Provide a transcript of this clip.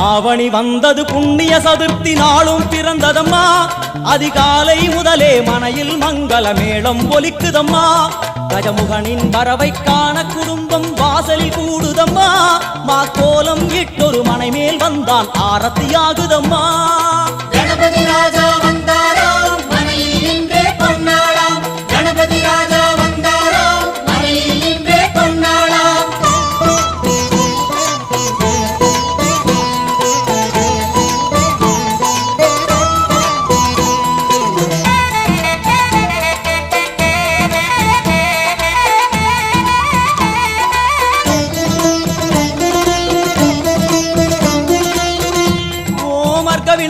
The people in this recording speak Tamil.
ஆவணி வந்தது புண்ணிய சதுர்த்தி நாளும் பிறந்ததம்மா அதிகாலை முதலே மனையில் மங்கள மேளம் ஒலிக்குதம்மா கஜமுகனின் வரவை காண குடும்பம் வாசலில் கூடுதம்மா மாக்கோலம் இட்டொரு மனை மேல் வந்தான் ஆரத்தியாகுதம்மா கணபதி ராஜா வந்தாராம் மனையில் நின்றே பொன்னாளாம் கணபதி ராஜா வந்தாராம் மனையில் நின்றே பொன்னாளாம் ஓமர்கவினா